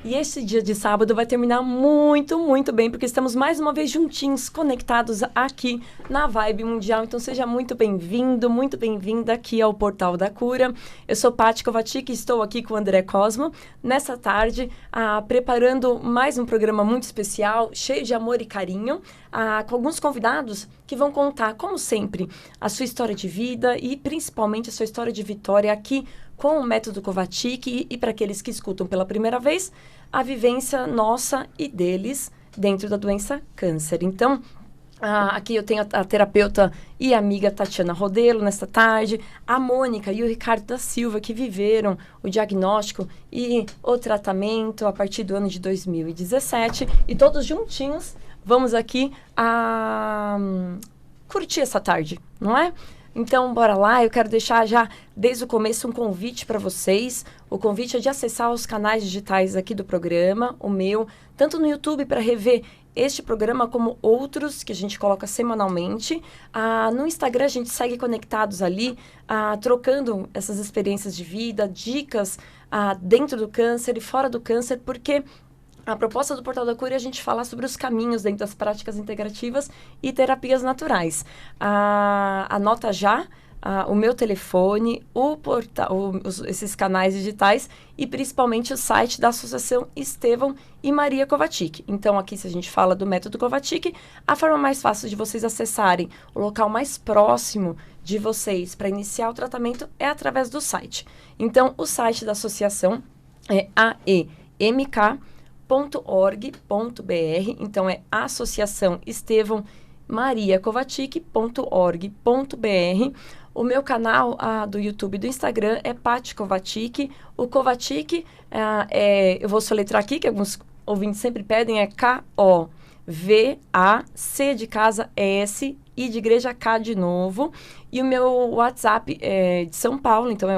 E esse dia de sábado vai terminar muito, muito bem, porque estamos mais uma vez juntinhos, conectados aqui na Vibe Mundial. Então seja muito bem-vindo, muito bem-vinda aqui ao Portal da Cura. Eu sou Paty Kovacic e estou aqui com o André Cosmo, nessa tarde, preparando mais um programa muito especial, cheio de amor e carinho, com alguns convidados que vão contar, como sempre, a sua história de vida e principalmente a sua história de vitória aqui com o método Kovacic e para aqueles que escutam pela primeira vez, a vivência nossa e deles dentro da doença câncer. Então, aqui eu tenho a terapeuta e amiga Tatiana Rodelo nesta tarde, a Mônica e o Ricardo da Silva, que viveram o diagnóstico e o tratamento a partir do ano de 2017. E todos juntinhos vamos aqui curtir essa tarde, não é? Então, bora lá. Eu quero deixar já, desde o começo, um convite para vocês. O convite é de acessar os canais digitais aqui do programa, o meu, tanto no YouTube para rever este programa como outros que a gente coloca semanalmente. No Instagram, a gente segue conectados ali, trocando essas experiências de vida, dicas dentro do câncer e fora do câncer, porque a proposta do Portal da Cura é a gente falar sobre os caminhos dentro das práticas integrativas e terapias naturais. Anota já o meu telefone, esses canais digitais e principalmente o site da Associação Estevão e Maria Kovacic. Então, aqui, se a gente fala do método Kovacic, a forma mais fácil de vocês acessarem o local mais próximo de vocês para iniciar o tratamento é através do site. Então, o site da associação é aemk.org.br, então é Associação Estevão Maria Kovacic.org.br. O meu canal do YouTube e do Instagram é Paty Kovacic. O Kovacic, eu vou soletrar aqui, que alguns ouvintes sempre pedem, é K-O-V-A-C de casa S, I de igreja K de novo. E o meu WhatsApp é de São Paulo, então é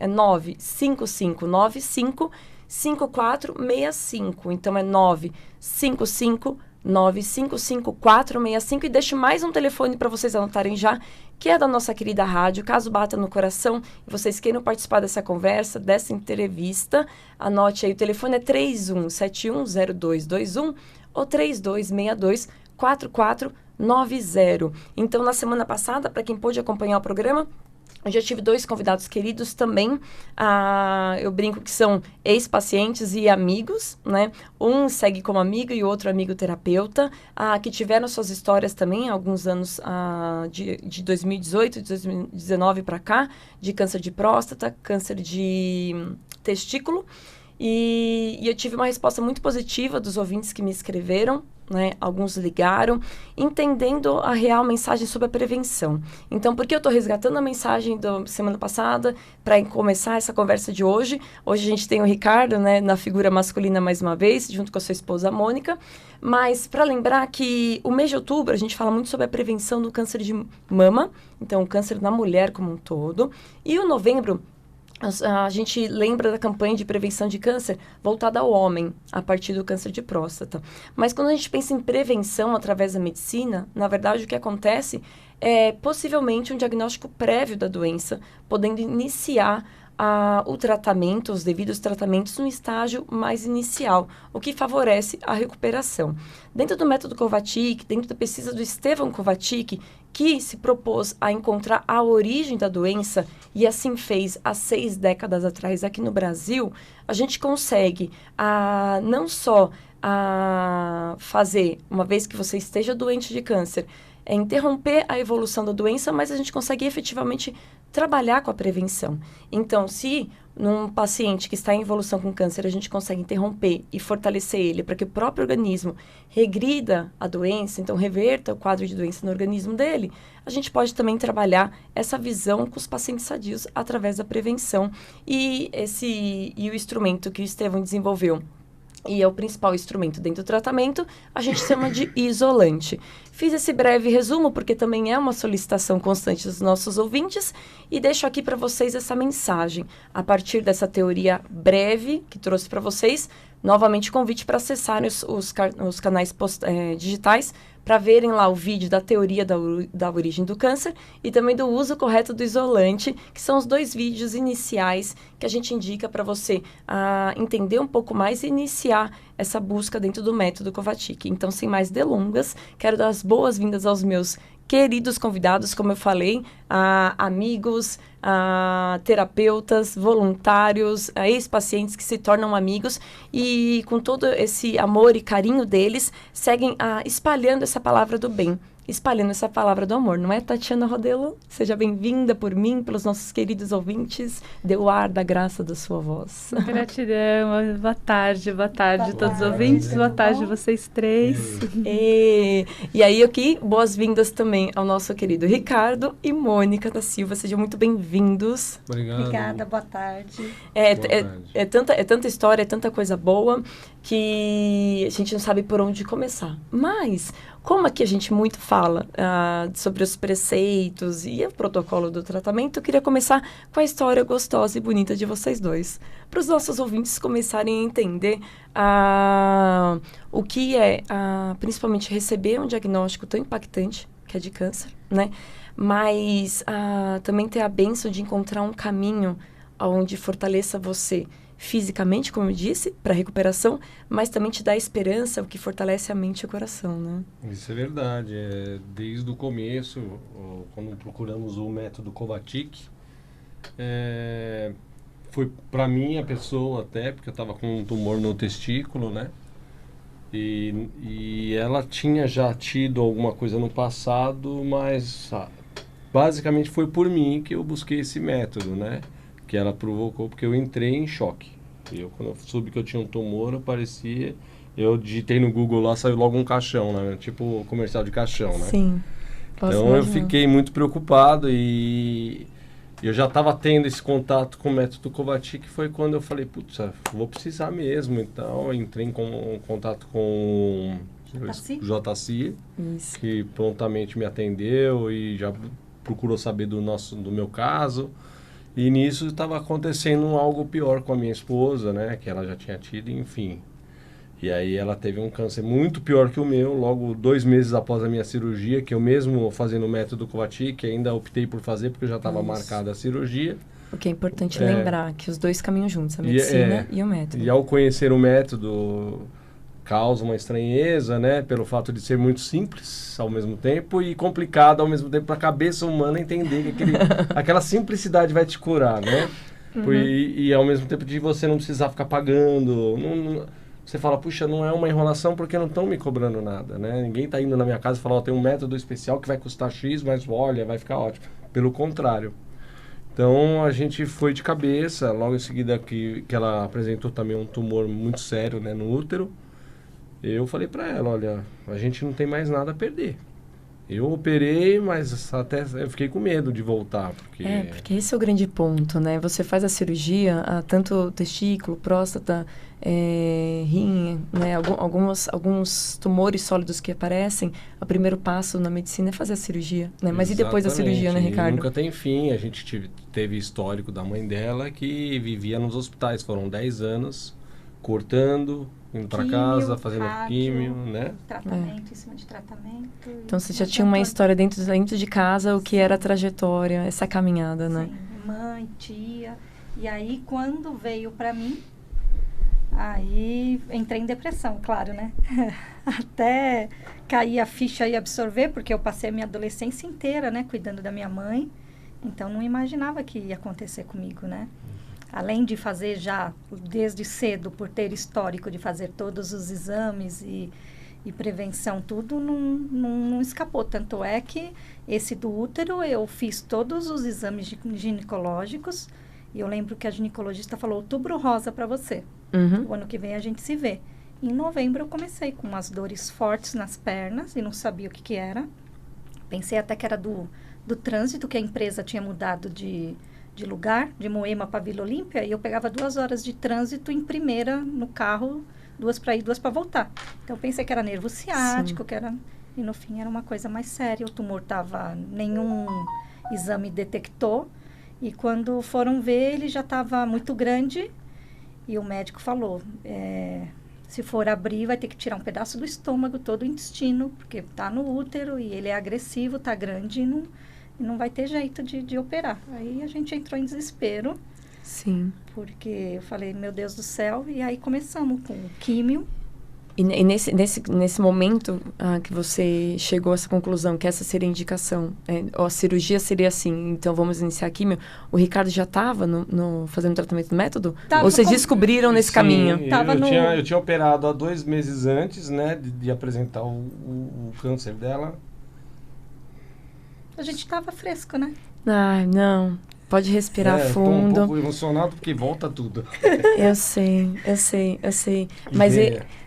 95595 5465, então é 955-955-465 e deixo mais um telefone para vocês anotarem já, que é da nossa querida rádio, caso bata no coração e vocês queiram participar dessa conversa, dessa entrevista, anote aí, o telefone é 31710221 ou 3262-4490. Então, na semana passada, para quem pôde acompanhar o programa, eu já tive 2 convidados queridos também, eu brinco que são ex-pacientes e amigos, né? Um segue como amigo e o outro amigo terapeuta, que tiveram suas histórias também há alguns anos, de 2018, de 2019 para cá, de câncer de próstata, câncer de testículo. E eu tive uma resposta muito positiva dos ouvintes que me escreveram, né? Alguns ligaram, entendendo a real mensagem sobre a prevenção. Então, por que eu estou resgatando a mensagem da semana passada para começar essa conversa de hoje? Hoje a gente tem o Ricardo, né, na figura masculina mais uma vez, junto com a sua esposa Mônica, mas para lembrar que o mês de outubro a gente fala muito sobre a prevenção do câncer de mama, então o câncer na mulher como um todo, e o novembro a gente lembra da campanha de prevenção de câncer voltada ao homem, a partir do câncer de próstata. Mas quando a gente pensa em prevenção através da medicina, na verdade o que acontece é possivelmente um diagnóstico prévio da doença, podendo iniciar o tratamento, os devidos tratamentos no estágio mais inicial, o que favorece a recuperação. Dentro do método Kovacic, dentro da pesquisa do Estevão Kovacic, que se propôs a encontrar a origem da doença e assim fez há 6 décadas atrás aqui no Brasil, a gente consegue não só fazer, uma vez que você esteja doente de câncer, interromper a evolução da doença, mas a gente consegue efetivamente trabalhar com a prevenção. Então, se num paciente que está em evolução com câncer, a gente consegue interromper e fortalecer ele para que o próprio organismo regrida a doença, então reverta o quadro de doença no organismo dele, a gente pode também trabalhar essa visão com os pacientes sadios através da prevenção. E o instrumento que o Estevão desenvolveu, e é o principal instrumento dentro do tratamento, a gente chama de isolante. Fiz esse breve resumo porque também é uma solicitação constante dos nossos ouvintes e deixo aqui para vocês essa mensagem, a partir dessa teoria breve que trouxe para vocês, novamente convite para acessarem os canais digitais para verem lá o vídeo da teoria da origem do câncer e também do uso correto do isolante, que são os 2 vídeos iniciais que a gente indica para você entender um pouco mais e iniciar essa busca dentro do método Kovačić. Então, sem mais delongas, quero dar as boas-vindas aos meus queridos convidados, como eu falei, amigos, terapeutas, voluntários, ex-pacientes que se tornam amigos e com todo esse amor e carinho deles, seguem espalhando essa palavra do bem, espalhando essa palavra do amor. Não é, Tatiana Rodelo? Seja bem-vinda por mim, pelos nossos queridos ouvintes. Dê o ar da graça da sua voz. Gratidão. Boa tarde todos os ouvintes. Boa tarde vocês 3. E aí aqui, boas-vindas também ao nosso querido Ricardo e Mônica da Silva. Sejam muito bem-vindos. Obrigada, boa tarde. É tanta história, é tanta coisa boa que a gente não sabe por onde começar. Mas, como aqui a gente muito fala sobre os preceitos e o protocolo do tratamento, eu queria começar com a história gostosa e bonita de vocês dois. Para os nossos ouvintes começarem a entender o que é, principalmente, receber um diagnóstico tão impactante, que é de câncer, né? Mas também ter a bênção de encontrar um caminho onde fortaleça você fisicamente, como eu disse, para recuperação, mas também te dá esperança, o que fortalece a mente e o coração, né? Isso é verdade. Desde o começo, quando procuramos o método Kovačić, foi para mim a pessoa até, porque eu estava com um tumor no testículo, né? E ela tinha já tido alguma coisa no passado, mas basicamente foi por mim que eu busquei esse método, né? Que ela provocou, porque eu entrei em choque. Quando eu soube que eu tinha um tumor, eu digitei no Google lá, saiu logo um caixão, né? Tipo comercial de caixão, né? Sim. Então eu fiquei muito preocupado e eu já estava tendo esse contato com o método Kovačić, que foi quando eu falei, putz, vou precisar mesmo. Então eu entrei em contato com o JC, que prontamente me atendeu e já procurou saber do meu caso. E nisso estava acontecendo algo pior com a minha esposa, né? Que ela já tinha tido, enfim. E aí ela teve um câncer muito pior que o meu, logo 2 meses após a minha cirurgia, que eu mesmo fazendo o método Kovačić, que ainda optei por fazer porque já estava marcada a cirurgia. O que é importante lembrar, que os dois caminham juntos, a medicina e o método. E ao conhecer o método, causa uma estranheza, né? Pelo fato de ser muito simples ao mesmo tempo e complicado ao mesmo tempo para a cabeça humana entender que aquela simplicidade vai te curar, né? Uhum. E ao mesmo tempo de você não precisar ficar pagando. Você fala, puxa, não é uma enrolação porque não estão me cobrando nada, né? Ninguém está indo na minha casa e fala, tem um método especial que vai custar X, mas olha, vai ficar ótimo. Pelo contrário. Então, a gente foi de cabeça, logo em seguida que ela apresentou também um tumor muito sério, né, no útero. Eu falei para ela, olha, a gente não tem mais nada a perder. Eu operei, mas até eu fiquei com medo de voltar. Porque esse é o grande ponto, né? Você faz a cirurgia, tanto testículo, próstata, rim, né? Alguns tumores sólidos que aparecem, o primeiro passo na medicina é fazer a cirurgia, né? Mas e depois da cirurgia, né, Ricardo? Nunca tem fim. A gente teve histórico da mãe dela que vivia nos hospitais. Foram 10 anos cortando, indo para casa, fazendo químio, né? Tratamento, em cima de tratamento. Então, você já tinha uma história dentro de casa, o que era a trajetória, essa caminhada, né? Sim, mãe, tia. E aí, quando veio para mim, aí entrei em depressão, claro, né? Até cair a ficha e absorver, porque eu passei a minha adolescência inteira, né? Cuidando da minha mãe. Então, não imaginava que ia acontecer comigo, né? Além de fazer já, desde cedo, por ter histórico de fazer todos os exames e prevenção, tudo não escapou. Tanto é que esse do útero, eu fiz todos os exames ginecológicos e eu lembro que a ginecologista falou, outubro rosa para você. Uhum. O ano que vem a gente se vê. Em novembro eu comecei com umas dores fortes nas pernas e não sabia o que era. Pensei até que era do trânsito, que a empresa tinha mudado de lugar, de Moema para Vila Olímpia, e eu pegava 2 horas de trânsito em primeira no carro, 2 para ir, 2 para voltar. Então, eu pensei que era nervo ciático, e no fim era uma coisa mais séria. O tumor nenhum exame detectou, e quando foram ver, ele já estava muito grande, E o médico falou, se for abrir, vai ter que tirar um pedaço do estômago, todo o intestino, porque está no útero e ele é agressivo, está grande e não vai ter jeito de operar. Aí a gente entrou em desespero. Sim. Porque eu falei, meu Deus do céu, e aí começamos com químio. E nesse momento que você chegou a essa conclusão, que essa seria a indicação, a cirurgia seria assim, então vamos iniciar a químio, o Ricardo já estava fazendo tratamento do método? Ou vocês descobriram nesse caminho? Eu tinha operado há 2 meses antes, né, de apresentar o câncer dela. A gente estava fresco, né? Ai, não. Pode respirar fundo. Estou um pouco emocionado porque volta tudo. Eu sei.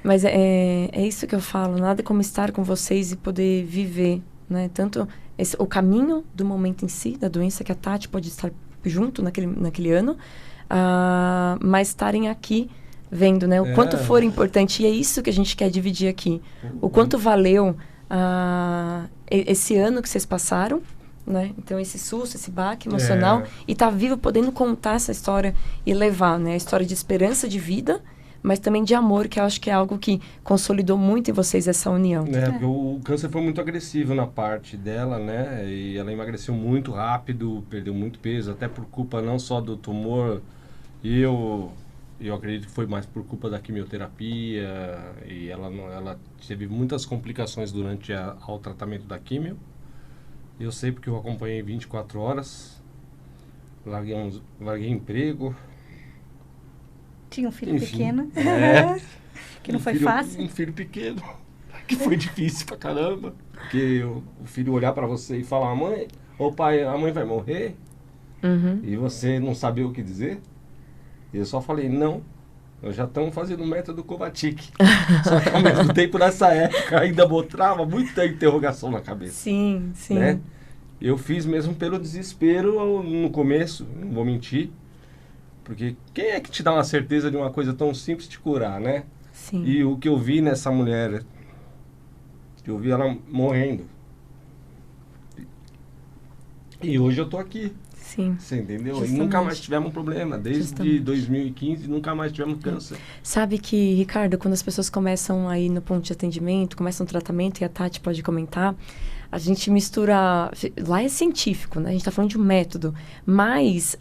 Mas é isso que eu falo. Nada como estar com vocês e poder viver, né? Tanto o caminho do momento em si, da doença, que a Tati pode estar junto naquele ano, mas estarem aqui vendo, né? O quanto for importante. E é isso que a gente quer dividir aqui. O quanto valeu esse ano que vocês passaram, né? Então, esse susto, esse baque emocional, e tá vivo podendo contar essa história e levar, né? A história de esperança de vida, mas também de amor, que eu acho que é algo que consolidou muito em vocês essa união. Porque o câncer foi muito agressivo na parte dela, né? E ela emagreceu muito rápido, perdeu muito peso, até por culpa não só do tumor, e eu acredito que foi mais por culpa da quimioterapia, e ela teve muitas complicações durante ao tratamento da quimio. Eu sei porque eu acompanhei 24 horas, larguei emprego. Tinha um filho pequeno, que não foi fácil. Um filho pequeno, que foi difícil pra caramba. Porque o filho olhar pra você e falar, mãe, ô pai, a mãe vai morrer, e você não sabia o que dizer. E eu só falei, não, nós já estamos fazendo o método Kovacic. Só que ao mesmo tempo, nessa época, ainda mostrava muita interrogação na cabeça. Sim. Né? Eu fiz mesmo pelo desespero no começo, não vou mentir. Porque quem é que te dá uma certeza de uma coisa tão simples de curar, né? Sim. E o que eu vi nessa mulher, eu vi ela morrendo. E hoje eu tô aqui. Sim. Você entendeu? Justamente. E nunca mais tivemos um problema. Desde 2015, nunca mais tivemos câncer. Sabe que, Ricardo, quando as pessoas começam aí no ponto de atendimento, começam o tratamento, e a Tati pode comentar, a gente mistura... Lá é científico, né? A gente está falando de um método. Mas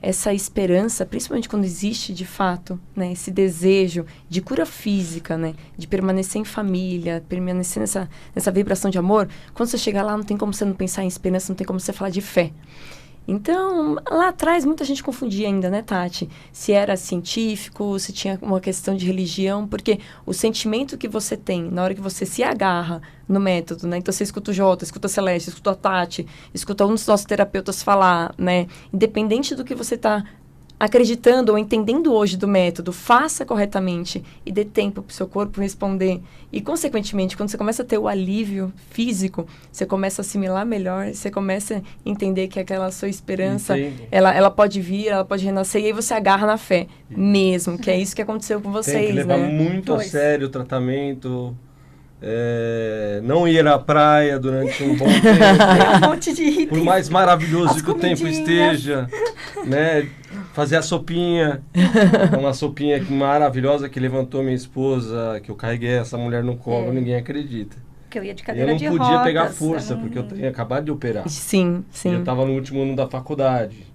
essa esperança, principalmente quando existe, de fato, né? Esse desejo de cura física, né? De permanecer em família, permanecer nessa vibração de amor. Quando você chega lá, não tem como você não pensar em esperança, não tem como você falar de fé. Então, lá atrás, muita gente confundia ainda, né, Tati? Se era científico, se tinha uma questão de religião, porque o sentimento que você tem na hora que você se agarra no método, né? Então, você escuta o Jota, escuta a Celeste, escuta a Tati, escuta um dos nossos terapeutas falar, né? Independente do que você está acreditando ou entendendo hoje do método, faça corretamente e dê tempo para o seu corpo responder. E, consequentemente, quando você começa a ter o alívio físico, você começa a assimilar melhor, você começa a entender que aquela sua esperança, ela pode vir, ela pode renascer, e aí você agarra na fé mesmo, que é isso que aconteceu com vocês, tem que levar muito a sério o tratamento. Não ir à praia durante um bom tempo. Um monte de itens. Por mais maravilhoso que o tempo esteja, né? Fazer a sopinha. Uma sopinha maravilhosa que levantou minha esposa, que eu carreguei essa mulher no colo, ninguém acredita. Que eu ia de cadeira de rodas. Eu não podia pegar força, porque eu tinha acabado de operar. Sim. E eu estava no último ano da faculdade.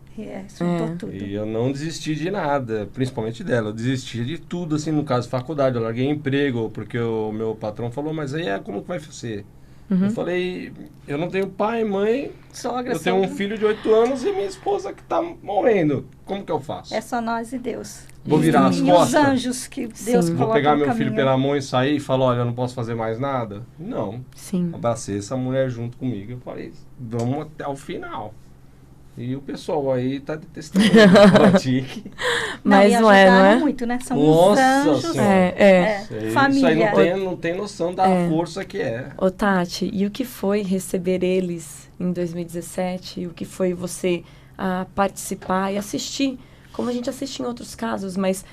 Soltou tudo. E eu não desisti de nada, principalmente dela. Eu desisti de tudo, assim, no caso, faculdade. Eu larguei emprego, porque o meu patrão falou, mas aí como que vai ser? Eu falei, eu não tenho pai, mãe, sogra, eu tenho um filho de 8 anos e minha esposa que tá morrendo. Como que eu faço? É só nós e Deus. Vou virar as costas. E os anjos que Deus coloca. Vou pegar meu filho pela mão e sair e falar, olha, eu não posso fazer mais nada? Não. Sim. Abracei essa mulher junto comigo. Eu falei, vamos até o final. E o pessoal aí tá detestando Mas não é? Muito, né? São Nossa anjos. Família. Isso aí não tem noção da força que é. Ô, Tati, e o que foi receber eles em 2017? O que foi você participar e assistir? Como a gente assiste em outros casos, mas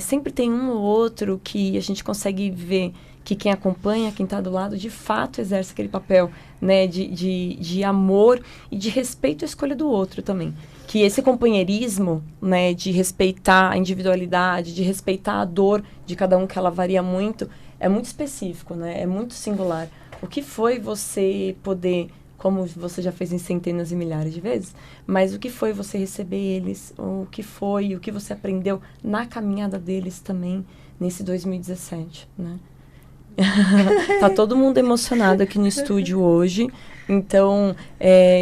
sempre tem um ou outro que a gente consegue ver que quem acompanha, quem está do lado, de fato exerce aquele papel, né, de amor e de respeito à escolha do outro também. Que esse companheirismo, né, de respeitar a individualidade, de respeitar a dor de cada um, que ela varia muito, é muito específico, né, é muito singular. O que foi você poder, como você já fez em centenas e milhares de vezes, mas o que foi você receber eles, o que você aprendeu na caminhada deles também, nesse 2017, né? Tá todo mundo emocionado aqui no estúdio hoje. Então,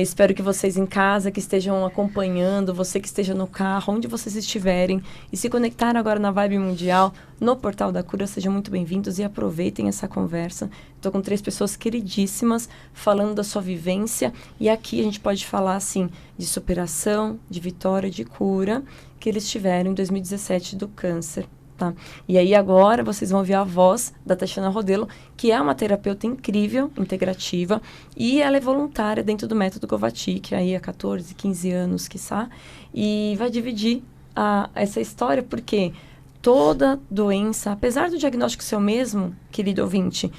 espero que vocês em casa, que estejam acompanhando, você que esteja no carro, onde vocês estiverem, e se conectaram agora na Vibe Mundial, no Portal da Cura, sejam muito bem-vindos e aproveitem essa conversa. Estou com 3 pessoas queridíssimas falando da sua vivência, e aqui a gente pode falar, assim, de superação, de vitória, de cura, que eles tiveram em 2017 do câncer. Tá? E aí agora vocês vão ouvir a voz da Tatiana Rodelo, que é uma terapeuta incrível, integrativa, e ela é voluntária dentro do método Kovačić, aí há 14, 15 anos, quiçá, e vai dividir essa história, porque toda doença, apesar do diagnóstico ser o mesmo, querido ouvinte,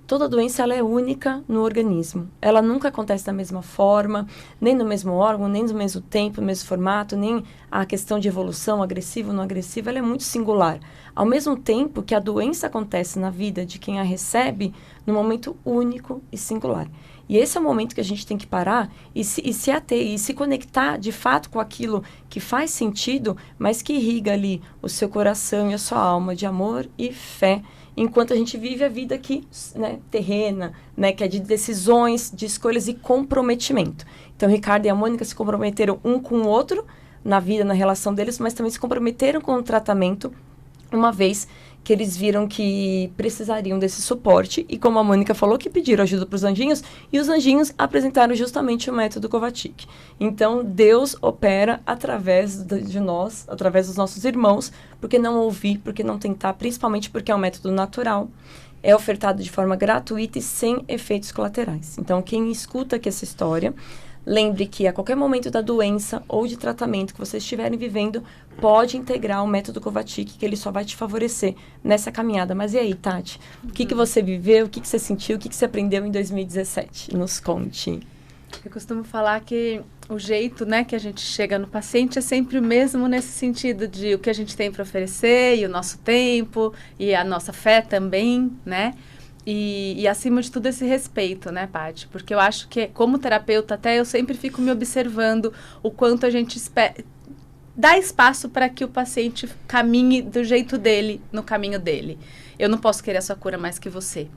toda doença ela é única no organismo. Ela nunca acontece da mesma forma, nem no mesmo órgão, nem no mesmo tempo, no mesmo formato, nem a questão de evolução, agressivo ou não agressivo, ela é muito singular. Ao mesmo tempo que a doença acontece na vida de quem a recebe, num momento único e singular. E esse é o momento que a gente tem que parar e se ater, e se conectar de fato com aquilo que faz sentido, mas que irriga ali o seu coração e a sua alma de amor e fé, enquanto a gente vive a vida aqui, né, terrena, né, que é de decisões, de escolhas e comprometimento. Então, o Ricardo e a Mônica se comprometeram um com o outro na vida, na relação deles, mas também se comprometeram com o tratamento, uma vez que eles viram que precisariam desse suporte, e como a Mônica falou, que pediram ajuda para os anjinhos, e os anjinhos apresentaram justamente o método Kovačić. Então, Deus opera através de nós, através dos nossos irmãos, porque não ouvir, porque não tentar, principalmente porque é um método natural, é ofertado de forma gratuita e sem efeitos colaterais. Então, quem escuta aqui essa história, lembre que a qualquer momento da doença ou de tratamento que vocês estiverem vivendo, pode integrar o método Kovačić, que ele só vai te favorecer nessa caminhada. Mas e aí, Tati? O que você viveu, o que você sentiu, o que você aprendeu em 2017? Nos conte. Eu costumo falar que o jeito, né, que a gente chega no paciente é sempre o mesmo nesse sentido de o que a gente tem para oferecer, e o nosso tempo, e a nossa fé também, né? E acima de tudo, esse respeito, né, Paty? Porque eu acho que, como terapeuta, até eu sempre fico me observando o quanto a gente dá espaço para que o paciente caminhe do jeito dele, no caminho dele. Eu não posso querer a sua cura mais que você.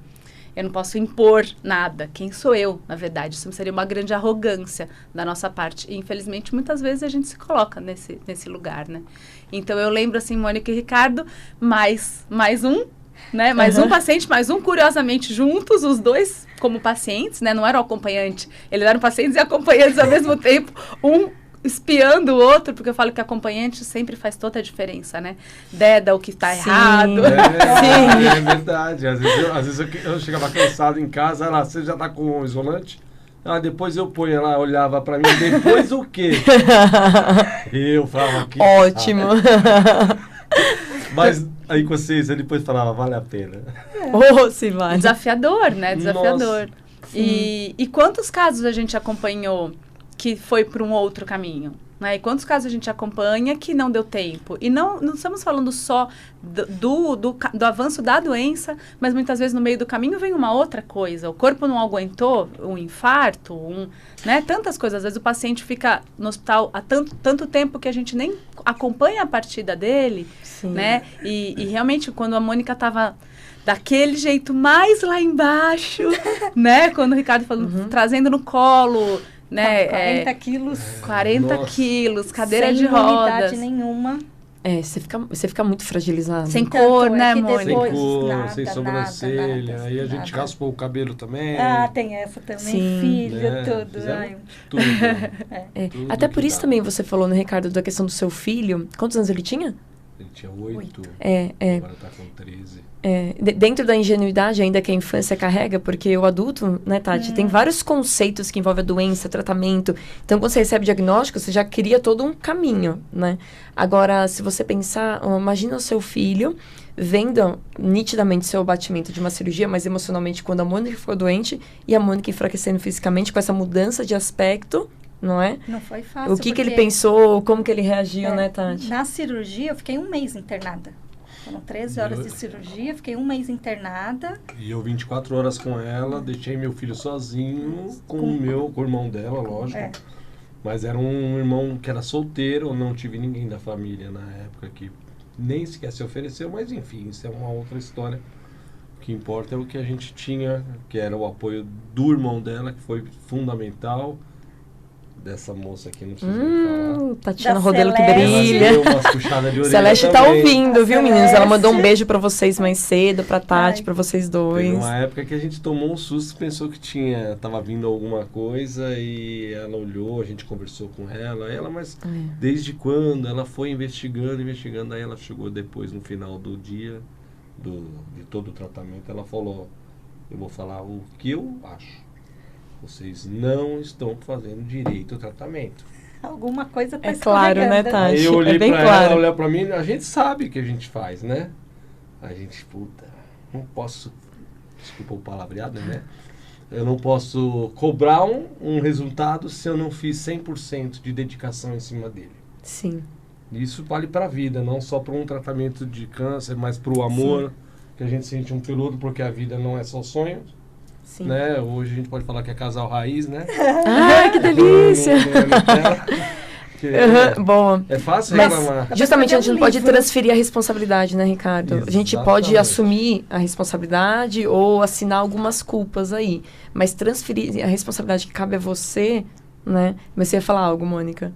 Eu não posso impor nada. Quem sou eu, na verdade? Isso seria uma grande arrogância da nossa parte. E, infelizmente, muitas vezes a gente se coloca nesse lugar, né? Então, eu lembro, assim, Mônica e Ricardo, mais um, né? Mais um paciente, mais um, curiosamente, juntos, os dois como pacientes, né? Não eram acompanhantes, eles eram pacientes e acompanhantes ao mesmo tempo, um espiando o outro, porque eu falo que acompanhante sempre faz toda a diferença, né? Deda o que está errado. Sim. É verdade. Às vezes eu chegava cansado em casa, ela, você já tá com isolante? Ah, depois eu ponho, ela olhava pra mim, depois o quê? Eu falava aqui. Ótimo. Mas aí com vocês, ele depois falava, vale a pena. Se vale. Desafiador, né? Desafiador. Nossa, e quantos casos a gente acompanhou que foi para um outro caminho? Né? E quantos casos a gente acompanha que não deu tempo? E não estamos falando só do avanço da doença, mas muitas vezes no meio do caminho vem uma outra coisa. O corpo não aguentou um infarto, né? Tantas coisas. Às vezes o paciente fica no hospital há tanto tempo que a gente nem acompanha a partida dele. Sim. Né? E realmente, quando a Mônica estava daquele jeito mais lá embaixo, né? Quando o Ricardo falou, trazendo no colo, né? 40 quilos. 40 Nossa. quilos, cadeira sem de rodas. imunidade nenhuma. Você fica muito fragilizado. Sem Tanto cor, é né, que Mônica? Sem Depois, cor, nada, sem nada, sobrancelha. nada, Aí a gente nada. raspou o cabelo também. Ah, tem essa também. Sim. Filho, né? tudo. Fizemos Ai, tudo. É. Tudo Até que por isso dá. também você falou, né, Ricardo, da questão do seu filho. Quantos anos ele tinha? Ele tinha 8, agora tá com 13. Dentro da ingenuidade ainda que a infância carrega, porque o adulto, né, Tati, tem vários conceitos que envolvem a doença, tratamento. Então, quando você recebe diagnóstico, você já cria todo um caminho, né? Agora, se você pensar, imagina o seu filho vendo nitidamente seu batimento de uma cirurgia, mas emocionalmente quando a Mônica ficou doente e a Mônica enfraquecendo fisicamente com essa mudança de aspecto, não é? Não foi fácil. O que ele pensou, como que ele reagiu, né, Tá. Tati? Na cirurgia, eu fiquei 1 mês internada. Foram 13 horas de cirurgia, fiquei 1 mês internada. E eu 24 horas com ela, deixei meu filho sozinho com o irmão dela, lógico. Mas era um irmão que era solteiro, não tive ninguém da família na época que nem sequer se ofereceu, mas enfim, isso é uma outra história. O que importa é o que a gente tinha, que era o apoio do irmão dela, que foi fundamental. Dessa moça aqui, não preciso nem falar. Tatiana Da Rodelo que Celeste. brilha. Ela deu umas puxadas de orelha Celeste tá também. ouvindo, viu, A meninos? Ela mandou um Celeste. beijo pra vocês mais cedo, pra Tati, Ai. pra vocês Teve dois. uma época que a gente tomou um susto, pensou que tava vindo alguma coisa e ela olhou, a gente conversou com ela, mas desde quando? Ela foi investigando, aí ela chegou depois, no final do dia, de todo o tratamento, ela falou, eu vou falar o que eu acho. Vocês não estão fazendo direito ao tratamento. Alguma coisa tá claro, né, escorregando. Tati? Aí eu olhei bem pra claro. ela, olhou pra mim, a gente sabe o que a gente faz, né? A gente, não posso, desculpa o palavreado, né? Eu não posso cobrar um resultado se eu não fiz 100% de dedicação em cima dele. Sim. Isso vale pra vida, não só para um tratamento de câncer, mas pro amor, que a gente sente um pelo outro, porque a vida não é só sonho. Sim. Né? Hoje a gente pode falar que é casal raiz, né? Ah, que delícia! Boa. É fácil Mas, reclamar. justamente, a gente não pode livro. transferir a responsabilidade, né, Ricardo? A gente pode Exatamente. assumir a responsabilidade ou assinar algumas culpas aí. Mas transferir a responsabilidade que cabe a você, né? Mas você ia falar algo, Mônica?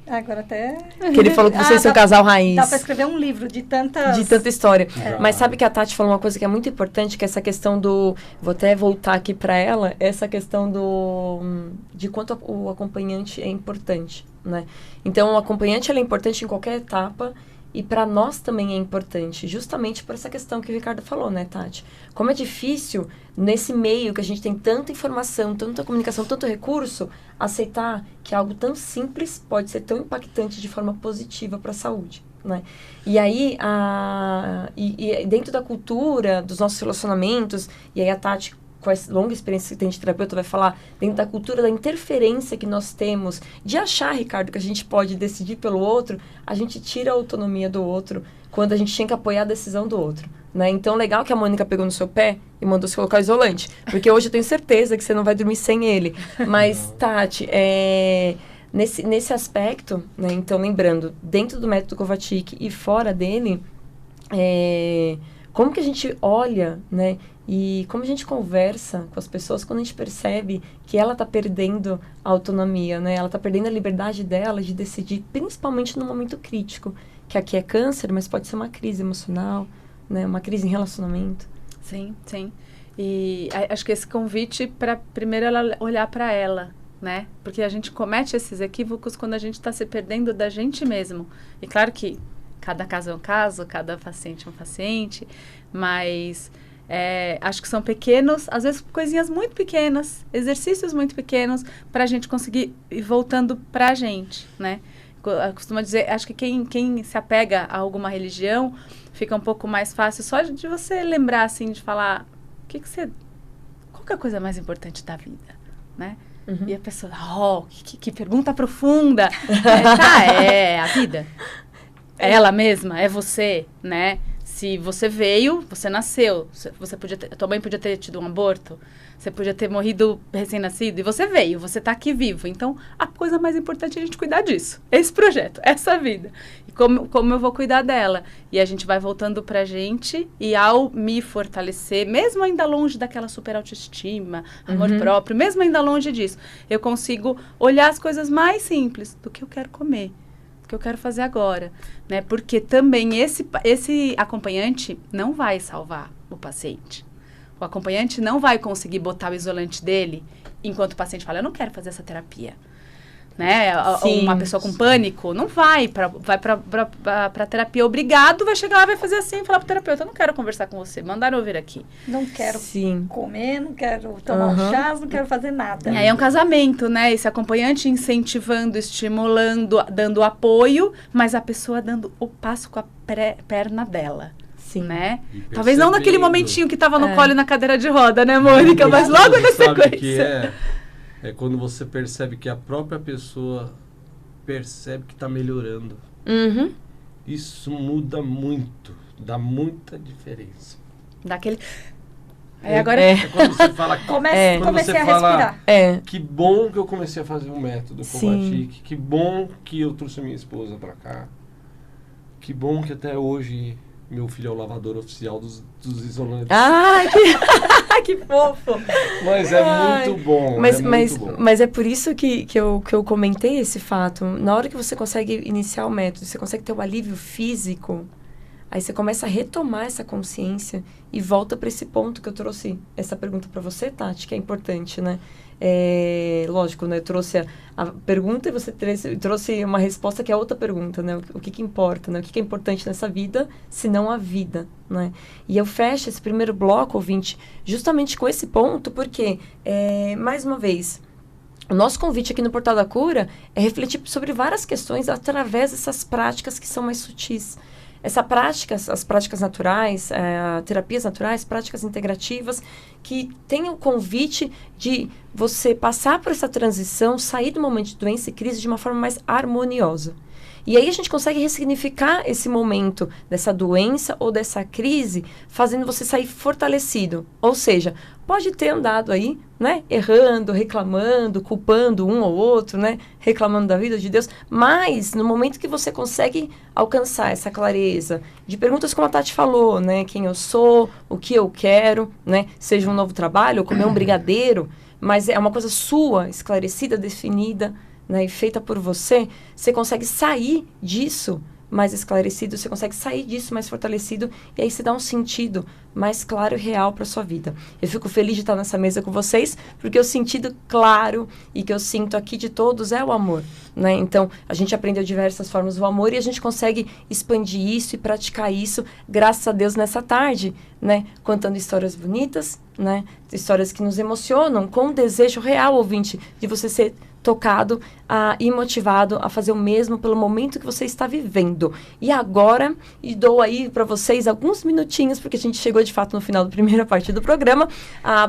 Agora até... Que ele falou que vocês são casal raiz. Dá pra escrever um livro de tantas... De tanta história. É. Mas sabe que a Tati falou uma coisa que é muito importante, que é essa questão do... Vou até voltar aqui para ela, essa questão de quanto o acompanhante é importante, né? Então, o acompanhante ele é importante em qualquer etapa e para nós também é importante, justamente por essa questão que o Ricardo falou, né, Tati? Como é difícil, nesse meio que a gente tem tanta informação, tanta comunicação, tanto recurso, aceitar que algo tão simples pode ser tão impactante de forma positiva para a saúde, né? E aí, e dentro da cultura, dos nossos relacionamentos, e aí a Tati, com essa longa experiência que tem de terapeuta, vai falar dentro da cultura da interferência que nós temos, de achar, Ricardo, que a gente pode decidir pelo outro, a gente tira a autonomia do outro quando a gente tem que apoiar a decisão do outro, né? Então, legal que a Mônica pegou no seu pé e mandou você colocar isolante, porque hoje eu tenho certeza que você não vai dormir sem ele. Mas, Tati, nesse aspecto, né? Então, lembrando, dentro do método Kovacic e fora dele, como que a gente olha, né? E como a gente conversa com as pessoas quando a gente percebe que ela está perdendo a autonomia, né? Ela está perdendo a liberdade dela de decidir, principalmente no momento crítico, que aqui é câncer, mas pode ser uma crise emocional, né? Uma crise em relacionamento. Sim, sim. E acho que esse convite para primeiro ela olhar para ela, né? Porque a gente comete esses equívocos quando a gente está se perdendo da gente mesmo. E claro que cada caso é um caso, cada paciente é um paciente, mas acho que são pequenos, às vezes coisinhas muito pequenas, exercícios muito pequenos, para a gente conseguir ir voltando para a gente, né? Eu costumo dizer, acho que quem se apega a alguma religião, fica um pouco mais fácil só de você lembrar, assim, de falar, qual que é a coisa mais importante da vida, né? Uhum. E a pessoa, que pergunta profunda. A vida. É ela mesma, é você, né? Se você veio, você nasceu, tua mãe podia ter tido um aborto, você podia ter morrido recém-nascido, e você veio, você está aqui vivo. Então, a coisa mais importante é a gente cuidar disso. Esse projeto, essa vida. E como eu vou cuidar dela? E a gente vai voltando pra gente, e ao me fortalecer, mesmo ainda longe daquela super autoestima, amor próprio, mesmo ainda longe disso, eu consigo olhar as coisas mais simples do que eu quero comer, que eu quero fazer agora, né? Porque também esse acompanhante não vai salvar o paciente. O acompanhante não vai conseguir botar o isolante dele enquanto o paciente fala, eu não quero fazer essa terapia. né? Sim. Uma pessoa com pânico não vai para terapia obrigado, vai chegar lá, vai fazer assim, falar pro terapeuta, eu não quero conversar com você, mandaram eu vir aqui. Não quero Sim. comer, não quero tomar um chá, não quero fazer nada. Aí é um casamento, né? Esse acompanhante incentivando, estimulando, dando apoio, mas a pessoa dando o passo com a perna dela. Sim. Né? E Talvez não naquele percebendo. momentinho que tava no colo e na cadeira de roda, né, Mônica? Mas Gostoso, logo na sabe que sequência. é quando você percebe que a própria pessoa percebe que está melhorando. Uhum. Isso muda muito, dá muita diferença. Daquele... Aí agora... É quando você fala... Comecei Quando você a fala- respirar. É. Que bom que eu comecei a fazer um método Sim. Covatic. Que bom que eu trouxe minha esposa pra cá. Que bom que até hoje meu filho é o lavador oficial dos isolantes. Ai, que fofo. Mas é Ai. muito bom. Mas é por isso que eu comentei esse fato. Na hora que você consegue iniciar o método, você consegue ter o alívio físico, aí você começa a retomar essa consciência e volta para esse ponto que eu trouxe essa pergunta para você, Tati, que é importante, né? Lógico, né? Eu trouxe a pergunta e você trouxe uma resposta que é outra pergunta, né? O que importa, né? O que é importante nessa vida, se não a vida, né? E eu fecho esse primeiro bloco, ouvinte, justamente com esse ponto, porque, mais uma vez, o nosso convite aqui no Portal da Cura é refletir sobre várias questões através dessas práticas que são mais sutis. As práticas naturais, terapias naturais, práticas integrativas, que tem o convite de você passar por essa transição, sair do momento de doença e crise de uma forma mais harmoniosa. E aí a gente consegue ressignificar esse momento dessa doença ou dessa crise, fazendo você sair fortalecido. Ou seja, pode ter andado aí, né, errando, reclamando, culpando um ou outro, né, reclamando da vida de Deus, mas no momento que você consegue alcançar essa clareza de perguntas como a Tati falou, né, quem eu sou, o que eu quero, né, seja um novo trabalho, ou comer um brigadeiro, mas é uma coisa sua, esclarecida, definida, né, e feita por você, você consegue sair disso mais esclarecido, você consegue sair disso mais fortalecido, e aí você dá um sentido mais claro e real para sua vida. Eu fico feliz de estar nessa mesa com vocês, porque o sentido claro e que eu sinto aqui de todos é o amor, né? Então, a gente aprendeu diversas formas do amor e a gente consegue expandir isso e praticar isso, graças a Deus, nessa tarde, né? Contando histórias bonitas, né? Histórias que nos emocionam, com um desejo real, ouvinte, de você ser tocado e motivado a fazer o mesmo pelo momento que você está vivendo. E agora, dou aí para vocês alguns minutinhos, porque a gente chegou de fato no final da primeira parte do programa,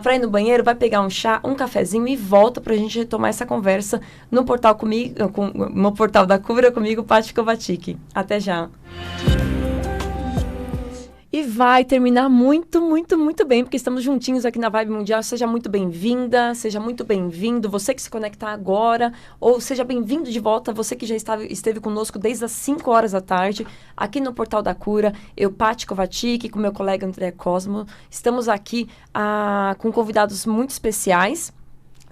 para ir no banheiro, vai pegar um chá, um cafezinho e volta para a gente retomar essa conversa no portal comigo, no Portal da Cura comigo, Paty Kovacic. Até já! E vai terminar muito, muito, muito bem, porque estamos juntinhos aqui na Vibe Mundial. Seja muito bem-vinda, seja muito bem-vindo. Você que se conectar agora, ou seja bem-vindo de volta, você que já esteve conosco desde as 5 horas da tarde, aqui no Portal da Cura. Eu, Paty Kovacic, com meu colega André Cosmo. Estamos aqui com convidados muito especiais,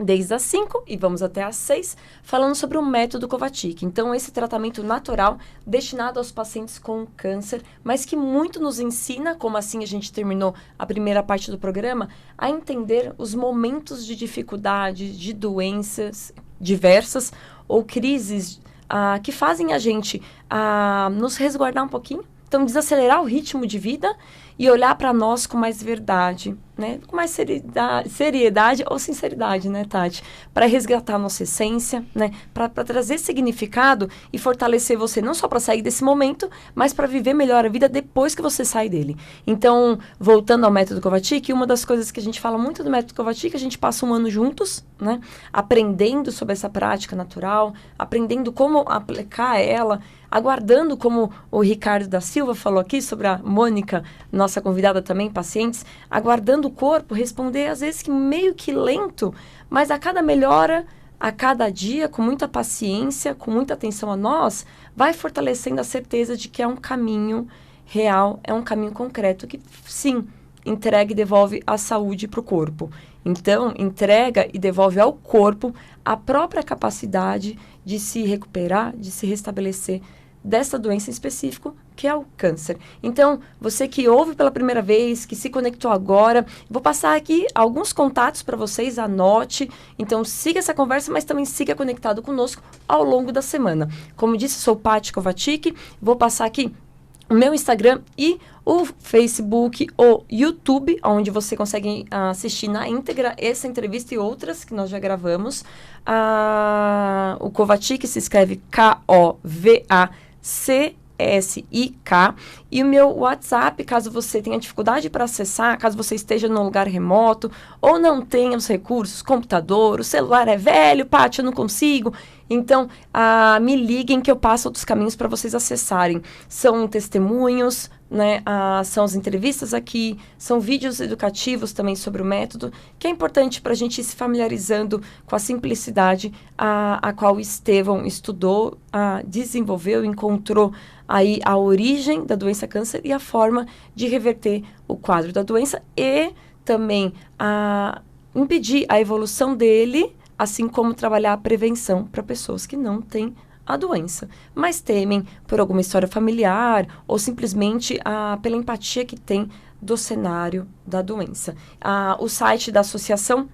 desde as 5 e vamos até as 6, falando sobre o método Kovacic. Então, esse tratamento natural destinado aos pacientes com câncer, mas que muito nos ensina, como assim a gente terminou a primeira parte do programa, a entender os momentos de dificuldade, de doenças diversas ou crises que fazem a gente nos resguardar um pouquinho. Então, desacelerar o ritmo de vida e olhar para nós com mais verdade, né? Com mais seriedade ou sinceridade, né, Tati? Para resgatar a nossa essência, né? Para trazer significado e fortalecer você, não só para sair desse momento, mas para viver melhor a vida depois que você sai dele. Então, voltando ao método Kovacic, uma das coisas que a gente fala muito do método Kovacic, a gente passa um ano juntos, né? Aprendendo sobre essa prática natural, aprendendo como aplicar ela, aguardando, como o Ricardo da Silva falou aqui, sobre a Mônica, nossa convidada também, pacientes, aguardando o corpo responder, às vezes, que meio que lento, mas a cada melhora, a cada dia, com muita paciência, com muita atenção a nós, vai fortalecendo a certeza de que é um caminho real, é um caminho concreto, que sim, entrega e devolve a saúde para o corpo. Então, entrega e devolve ao corpo a própria capacidade de se recuperar, de se restabelecer dessa doença em específico, que é o câncer. Então, você que ouve pela primeira vez, que se conectou agora, vou passar aqui alguns contatos para vocês, anote. Então, siga essa conversa, mas também siga conectado conosco ao longo da semana. Como disse, sou Paty Kovacic, vou passar aqui o meu Instagram e o Facebook, o YouTube, onde você consegue assistir na íntegra essa entrevista e outras que nós já gravamos. O Kovacic se escreve K-O-V-A-C-S-I-K. E o meu WhatsApp, caso você tenha dificuldade para acessar, caso você esteja num lugar remoto ou não tenha os recursos, computador, o celular é velho, Paty, eu não consigo. Então, me liguem que eu passo outros caminhos para vocês acessarem. São testemunhos, né? São as entrevistas aqui, são vídeos educativos também sobre o método, que é importante para a gente ir se familiarizando com a simplicidade a qual o Estevão estudou, desenvolveu, encontrou aí a origem da doença câncer e a forma de reverter o quadro da doença e também impedir a evolução dele, assim como trabalhar a prevenção para pessoas que não têm a doença, mas temem por alguma história familiar ou simplesmente pela empatia que tem do cenário da doença. O site da associação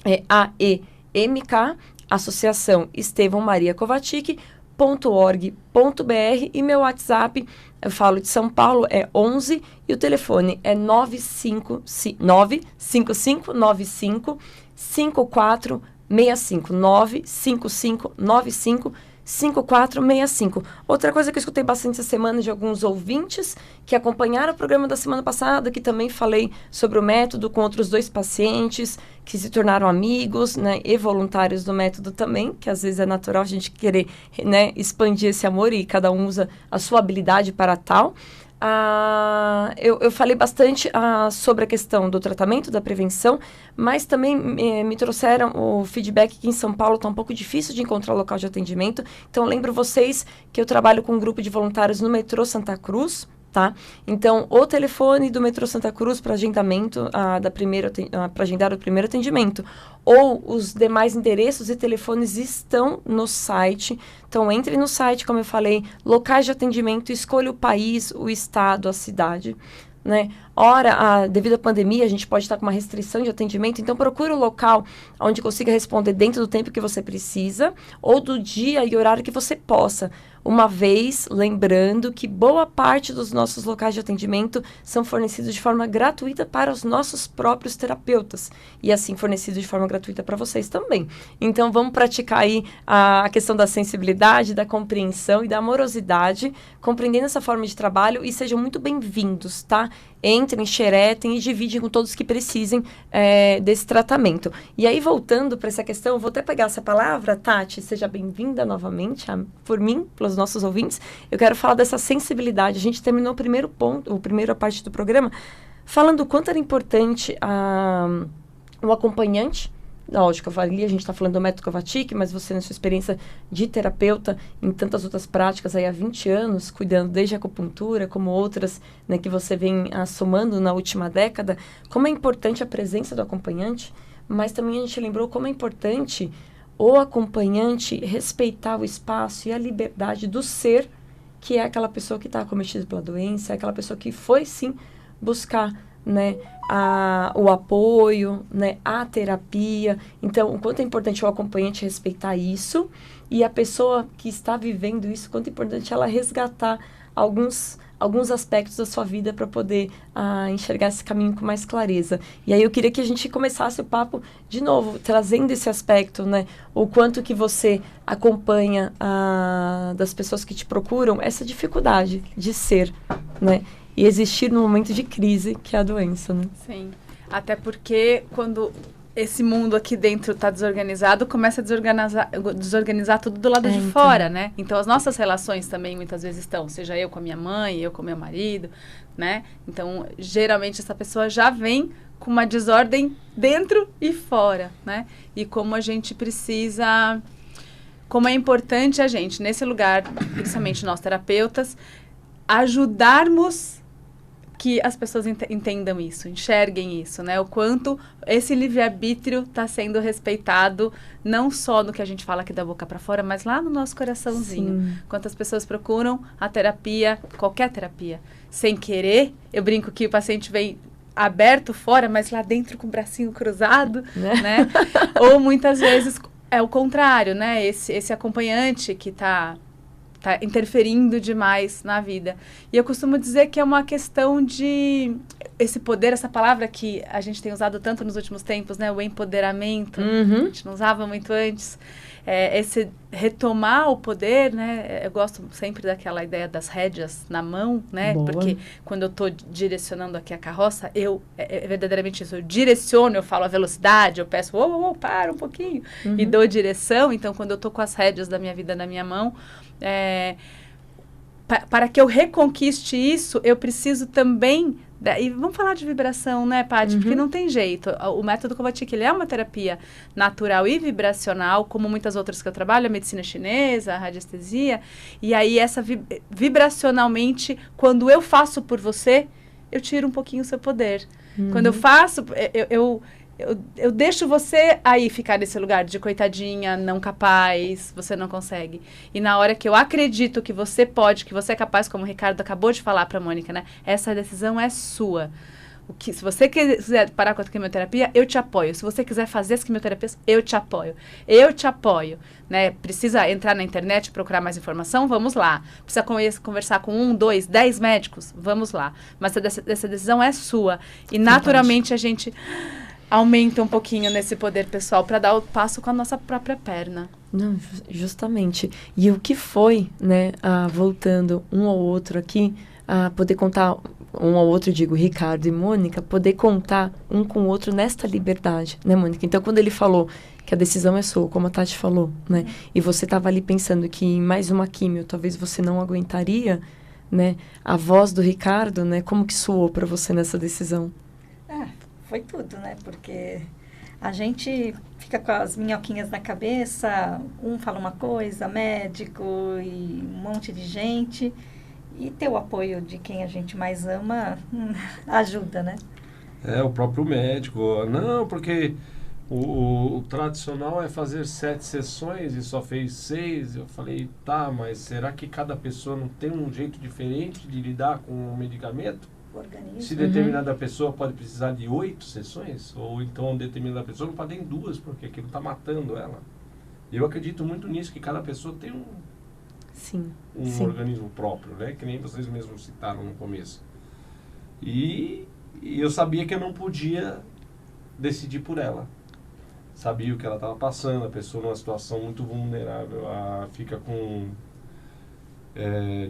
é AEMK, Associação Estevão Maria Kovacic.org.br e meu WhatsApp, eu falo de São Paulo, é 11 e o telefone é 95595 5465. Outra coisa que eu escutei bastante essa semana de alguns ouvintes que acompanharam o programa da semana passada, que também falei sobre o método com outros 2 pacientes que se tornaram amigos, né, e voluntários do método também, que às vezes é natural a gente querer, né, expandir esse amor e cada um usa a sua habilidade para tal. Eu falei bastante sobre a questão do tratamento, da prevenção, mas também me trouxeram o feedback que em São Paulo está um pouco difícil de encontrar local de atendimento. Então, lembro vocês que eu trabalho com um grupo de voluntários no metrô Santa Cruz, tá? Então, o telefone do metrô Santa Cruz para agendamento, para agendar o primeiro atendimento, ou os demais endereços e telefones estão no site. Então, entre no site, como eu falei, locais de atendimento, escolha o país, o estado, a cidade, né? Ora, devido à pandemia, a gente pode estar com uma restrição de atendimento, então procure o local onde consiga responder dentro do tempo que você precisa, ou do dia e horário que você possa. Uma vez, lembrando que boa parte dos nossos locais de atendimento são fornecidos de forma gratuita para os nossos próprios terapeutas, e assim fornecidos de forma gratuita para vocês também. Então, vamos praticar aí a questão da sensibilidade, da compreensão e da amorosidade, compreendendo essa forma de trabalho, e sejam muito bem-vindos, tá? Entrem, xeretem e dividem com todos que precisem desse tratamento. E aí, voltando para essa questão, eu vou até pegar essa palavra, Tati, seja bem-vinda novamente, por mim, pelos nossos ouvintes. Eu quero falar dessa sensibilidade. A gente terminou o primeira parte do programa, falando o quanto era importante o acompanhante. Lógico, a gente está falando do método Kovacic, mas você, na sua experiência de terapeuta, em tantas outras práticas aí há 20 anos, cuidando desde a acupuntura, como outras, né, que você vem somando na última década, como é importante a presença do acompanhante, mas também a gente lembrou como é importante o acompanhante respeitar o espaço e a liberdade do ser, que é aquela pessoa que está acometida pela doença, é aquela pessoa que foi, sim, buscar, né, o apoio, né, a terapia. Então, o quanto é importante o acompanhante respeitar isso, e a pessoa que está vivendo isso, o quanto é importante ela resgatar alguns aspectos da sua vida para poder enxergar esse caminho com mais clareza. E aí eu queria que a gente começasse o papo de novo, trazendo esse aspecto, né, o quanto que você acompanha das pessoas que te procuram, essa dificuldade de ser, né, e existir no momento de crise, que é a doença, né? Sim, até porque quando esse mundo aqui dentro está desorganizado, começa a desorganizar tudo do lado de fora, né? Então, as nossas relações também muitas vezes estão, seja eu com a minha mãe, eu com meu marido, né? Então, geralmente essa pessoa já vem com uma desordem dentro e fora, né? E como a gente precisa, como é importante a gente, nesse lugar, principalmente nós terapeutas, ajudarmos que as pessoas entendam isso, enxerguem isso, né? O quanto esse livre-arbítrio está sendo respeitado, não só no que a gente fala aqui da boca para fora, mas lá no nosso coraçãozinho. Sim. Quantas pessoas procuram a terapia, qualquer terapia, sem querer. Eu brinco que o paciente vem aberto fora, mas lá dentro com o bracinho cruzado, né? Ou muitas vezes é o contrário, né? Esse acompanhante que está interferindo demais na vida. E eu costumo dizer que é uma questão de... Esse poder, essa palavra que a gente tem usado tanto nos últimos tempos, né? O empoderamento. A gente não usava muito antes. Esse retomar o poder, né? Eu gosto sempre daquela ideia das rédeas na mão, né? Boa. Porque quando eu estou direcionando aqui a carroça, é verdadeiramente isso. Eu direciono, eu falo a velocidade, eu peço, para um pouquinho. E dou direção. Então, quando eu estou com as rédeas da minha vida na minha mão, para que eu reconquiste isso, eu preciso também... E vamos falar de vibração, né, Paty? Porque não tem jeito. O método Covatic, ele é uma terapia natural e vibracional, como muitas outras que eu trabalho, a medicina chinesa, a radiestesia. E aí, vibracionalmente, quando eu faço por você, eu tiro um pouquinho o seu poder. Quando eu faço, eu deixo você aí ficar nesse lugar de coitadinha, não capaz, você não consegue. E na hora que eu acredito que você pode, que você é capaz, como o Ricardo acabou de falar para a Mônica, né? Essa decisão é sua. Se você quiser parar com a quimioterapia, eu te apoio. Se você quiser fazer as quimioterapias, eu te apoio. Eu te apoio. Né? Precisa entrar na internet, procurar mais informação? Vamos lá. Precisa conversar com 1, 2, 10 médicos? Vamos lá. Mas essa decisão é sua. E naturalmente a gente... aumenta um pouquinho nesse poder pessoal para dar o passo com a nossa própria perna. Não, justamente. E o que foi, né, voltando um ao outro aqui, poder contar um ao outro, digo, Ricardo e Mônica, poder contar um com o outro nesta liberdade, né, Mônica? Então, quando ele falou que a decisão é sua, como a Tati falou, né, e você estava ali pensando que em mais uma químio talvez você não aguentaria, né, a voz do Ricardo, né, como que soou para você nessa decisão? Foi tudo, né? Porque a gente fica com as minhoquinhas na cabeça, um fala uma coisa, médico e um monte de gente. E ter o apoio de quem a gente mais ama ajuda, né? O próprio médico. Não, porque o tradicional é fazer 7 sessões e só fez 6. Eu falei, tá, mas será que cada pessoa não tem um jeito diferente de lidar com o medicamento? Organismo. Se determinada pessoa pode precisar de 8 sessões, ou então determinada pessoa não pode em 2, porque aquilo está matando ela. Eu acredito muito nisso, que cada pessoa tem um organismo próprio, né? Que nem vocês mesmos citaram no começo. E eu sabia que eu não podia decidir por ela. Sabia o que ela estava passando, a pessoa numa situação muito vulnerável, ela fica com,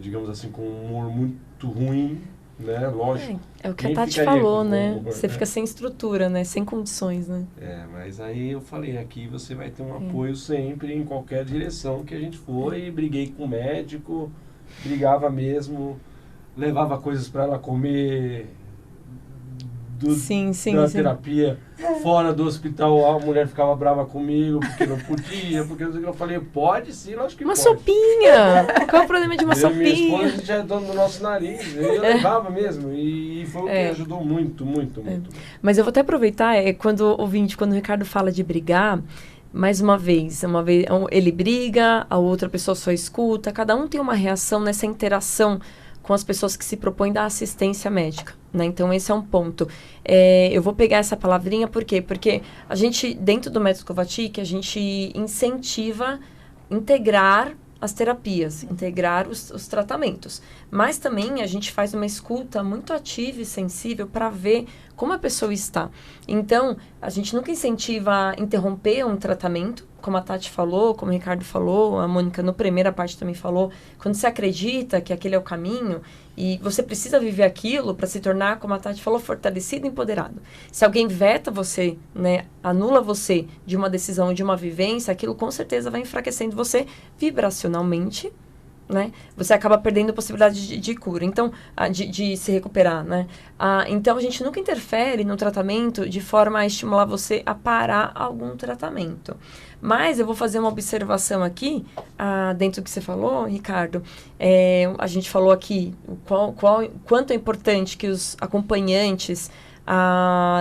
digamos assim, com um humor muito ruim, né? Lógico. É o que a Tati falou, né? Você fica sem estrutura, né? Sem condições, né? Mas aí eu falei, aqui você vai ter um apoio sempre, em qualquer direção que a gente for, e briguei com o médico, brigava mesmo, levava coisas para ela comer da terapia, fora do hospital, a mulher ficava brava comigo, porque não podia, porque eu falei, pode sim, lógico que uma pode. Sopinha! Qual é o problema de uma sopinha? Minha esposa já é dono do nosso nariz, eu levava mesmo, e foi o que ajudou muito, muito, muito. Mas eu vou até aproveitar, quando o Ricardo fala de brigar, mais uma vez ele briga, a outra pessoa só escuta, cada um tem uma reação nessa interação com as pessoas que se propõem da assistência médica, né? Então, esse é um ponto. Eu vou pegar essa palavrinha, por quê? Porque a gente, dentro do método Covatic, a gente incentiva integrar as terapias, integrar os tratamentos. Mas também a gente faz uma escuta muito ativa e sensível para ver como a pessoa está. Então, a gente nunca incentiva a interromper um tratamento, como a Tati falou, como o Ricardo falou, a Mônica na primeira parte também falou, quando você acredita que aquele é o caminho e você precisa viver aquilo para se tornar, como a Tati falou, fortalecido e empoderado. Se alguém veta você, né, anula você de uma decisão, de uma vivência, aquilo com certeza vai enfraquecendo você vibracionalmente, né? Você acaba perdendo a possibilidade de cura, então, de se recuperar, né? Então, a gente nunca interfere no tratamento de forma a estimular você a parar algum tratamento. Mas eu vou fazer uma observação aqui, dentro do que você falou, Ricardo. A gente falou aqui quanto é importante que os acompanhantes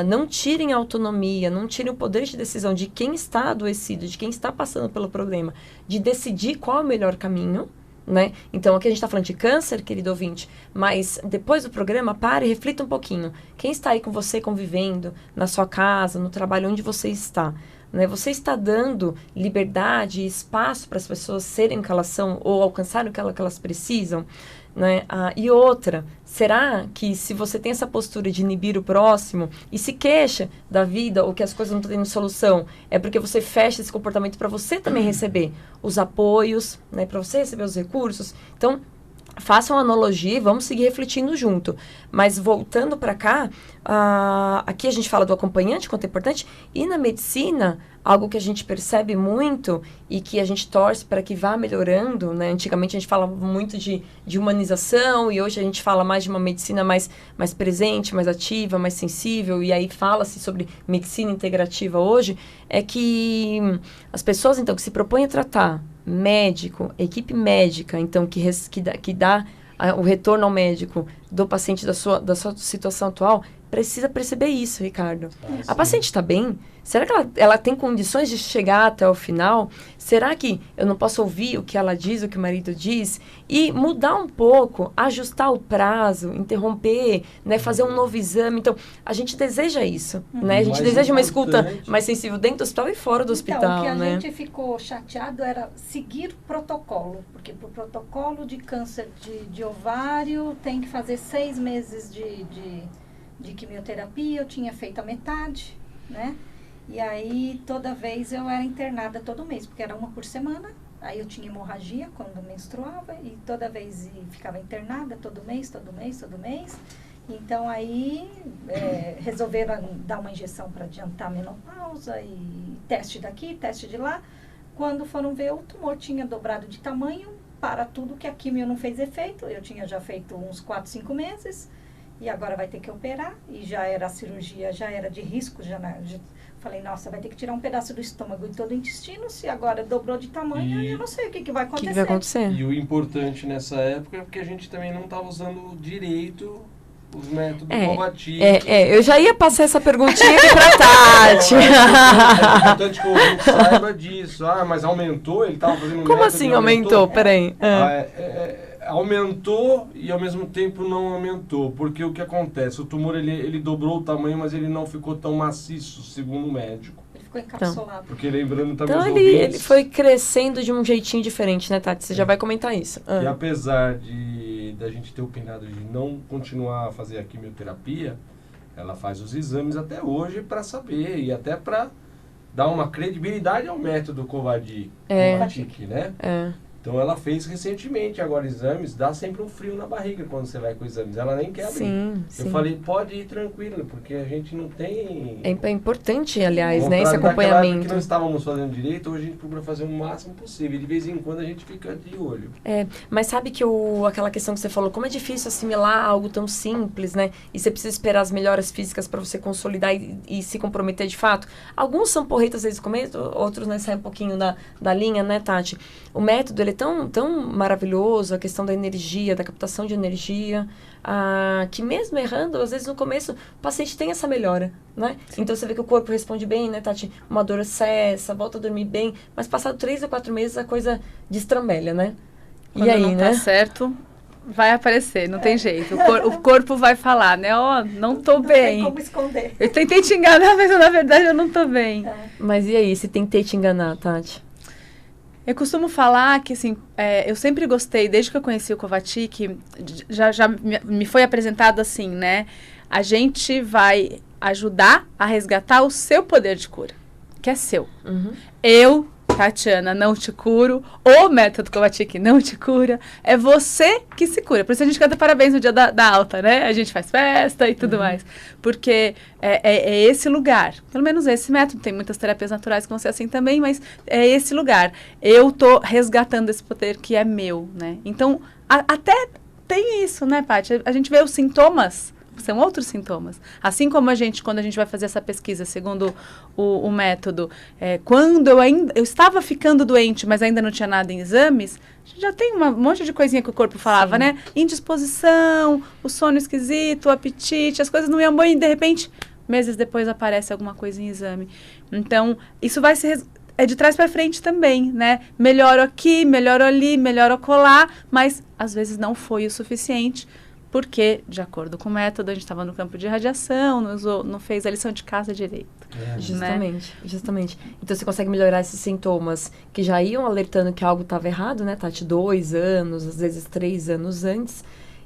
não tirem a autonomia, não tirem o poder de decisão de quem está adoecido, de quem está passando pelo problema, de decidir qual é o melhor caminho, né? Então, aqui a gente está falando de câncer, querido ouvinte, mas depois do programa, pare e reflita um pouquinho. Quem está aí com você convivendo, na sua casa, no trabalho, onde você está? Né? Você está dando liberdade e espaço para as pessoas serem o que elas são ou alcançarem o que elas precisam? Né? E outra, será que se você tem essa postura de inibir o próximo e se queixa da vida ou que as coisas não estão tendo solução, é porque você fecha esse comportamento para você também receber os apoios, né? Para você receber os recursos? Então, faça uma analogia e vamos seguir refletindo junto. Mas voltando para cá, aqui a gente fala do acompanhante, quanto é importante, e na medicina, algo que a gente percebe muito e que a gente torce para que vá melhorando, né? Antigamente a gente falava muito de humanização e hoje a gente fala mais de uma medicina mais presente, mais ativa, mais sensível, e aí fala-se sobre medicina integrativa hoje, é que as pessoas, então, que se propõem a tratar, médico, equipe médica, então, que dá o retorno ao médico do paciente da sua situação atual, precisa perceber isso, Ricardo. A paciente está bem? Será que ela tem condições de chegar até o final? Será que eu não posso ouvir o que ela diz, o que o marido diz? E mudar um pouco, ajustar o prazo, interromper, né, fazer um novo exame. Então, a gente deseja isso, né? A gente deseja uma escuta mais sensível dentro do hospital e fora do hospital, o que a né? gente ficou chateado era seguir protocolo, porque para o protocolo de câncer de ovário tem que fazer 6 meses de quimioterapia, eu tinha feito a metade, né? E aí, toda vez eu era internada todo mês, porque era uma por semana. Aí eu tinha hemorragia quando menstruava e toda vez ficava internada todo mês. Então, aí resolveram dar uma injeção para adiantar a menopausa e teste daqui, teste de lá. Quando foram ver, o tumor tinha dobrado de tamanho para tudo que a quimio não fez efeito. Eu tinha já feito uns 4, 5 meses. E agora vai ter que operar, e já era a cirurgia, já era de risco, falei, nossa, vai ter que tirar um pedaço do estômago e todo o intestino, se agora dobrou de tamanho, eu não sei o que vai acontecer. O que vai acontecer? E o importante nessa época é porque a gente também não estava usando direito os métodos Covatic. Eu já ia passar essa perguntinha aqui pra Tati. É importante que o ouvinte saiba disso. Mas aumentou, ele estava fazendo Como assim aumentou? Peraí. Aumentou e ao mesmo tempo não aumentou, porque o que acontece? O tumor ele dobrou o tamanho, mas ele não ficou tão maciço, segundo o médico. Ele ficou encapsulado. Porque lembrando também então os ouvintes, ele foi crescendo de um jeitinho diferente, né, Tati? Você já vai comentar isso. E apesar da gente ter opinado de não continuar a fazer a quimioterapia, ela faz os exames até hoje para saber e até para dar uma credibilidade ao método Covatic, né? Então ela fez recentemente agora exames, dá sempre um frio na barriga quando você vai com exames, ela nem quer abrir. Sim. Eu falei, pode ir tranquilo, porque a gente não tem... É importante, aliás, né, esse acompanhamento. Que não estávamos fazendo direito, hoje a gente procura fazer o máximo possível, e de vez em quando a gente fica de olho. Mas sabe que aquela questão que você falou, como é difícil assimilar algo tão simples, né, e você precisa esperar as melhoras físicas para você consolidar e se comprometer de fato. Alguns são porretas desde o começo, outros, né, saem um pouquinho da linha, né, Tati? O método, ele é tão maravilhoso, a questão da energia, da captação de energia, que mesmo errando, às vezes no começo, o paciente tem essa melhora, né? Então você vê que o corpo responde bem, né, Tati? Uma dor cessa, volta a dormir bem, mas passado 3 ou 4 meses a coisa destrambelha, né? Quando e aí, não né? Tá certo, vai aparecer, não tem jeito. O corpo vai falar, né? Não tô bem. Não tem como esconder. Eu tentei te enganar, mas na verdade eu não tô bem. Mas e aí, se tentei te enganar, Tati? Eu costumo falar que, assim, eu sempre gostei, desde que eu conheci o Covatic, já me foi apresentado assim, né? A gente vai ajudar a resgatar o seu poder de cura, que é seu. Uhum. Eu Tatiana, não te curo, o método Kovacic não te cura, é você que se cura. Por isso a gente canta parabéns no dia da alta, né? A gente faz festa e tudo mais. Porque é esse lugar, pelo menos esse método, tem muitas terapias naturais que vão ser assim também, mas é esse lugar. Eu tô resgatando esse poder que é meu, né? Então, até tem isso, né, Paty? A gente vê os sintomas, são outros sintomas. Assim como quando a gente vai fazer essa pesquisa, segundo o método, quando eu estava ficando doente, mas ainda não tinha nada em exames, já tem um monte de coisinha que o corpo falava, né? Indisposição, o sono esquisito, o apetite, as coisas não iam bem, e de repente, meses depois aparece alguma coisa em exame. Então, isso vai se... É de trás para frente também, né? Melhoro aqui, melhoro ali, melhoro acolá, mas às vezes não foi o suficiente, porque, de acordo com o método, a gente estava no campo de radiação, não fez a lição de casa direito. Justamente. Então, você consegue melhorar esses sintomas que já iam alertando que algo estava errado, né, Tati? 2 anos, às vezes 3 anos antes.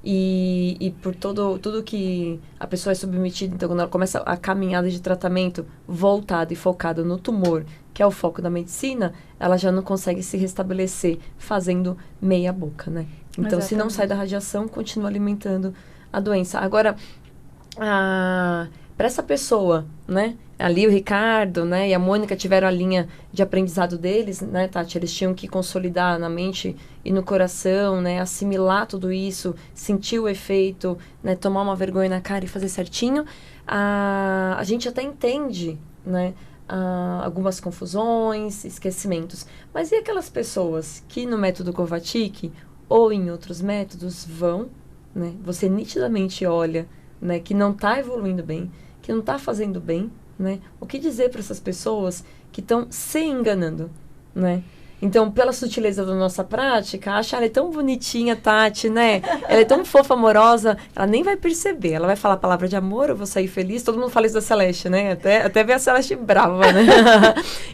E por tudo que a pessoa é submetida, então, quando ela começa a caminhada de tratamento voltado e focado no tumor, que é o foco da medicina, ela já não consegue se restabelecer fazendo meia boca, né? Então, exatamente. Se não sai da radiação, continua alimentando a doença. Agora, para essa pessoa, né? Ali o Ricardo, né, e a Mônica tiveram a linha de aprendizado deles, né, Tati? Eles tinham que consolidar na mente e no coração, né? Assimilar tudo isso, sentir o efeito, né? Tomar uma vergonha na cara e fazer certinho. A gente até entende, né? Algumas confusões, esquecimentos. Mas e aquelas pessoas que no método Kovacic ou em outros métodos vão, né? Você nitidamente olha, né, que não está evoluindo bem, que não está fazendo bem, né? O que dizer para essas pessoas que estão se enganando, né? Então, pela sutileza da nossa prática, acha ela é tão bonitinha, Tati, né? Ela é tão fofa, amorosa, ela nem vai perceber. Ela vai falar a palavra de amor, eu vou sair feliz. Todo mundo fala isso da Celeste, né? Até ver a Celeste brava, né?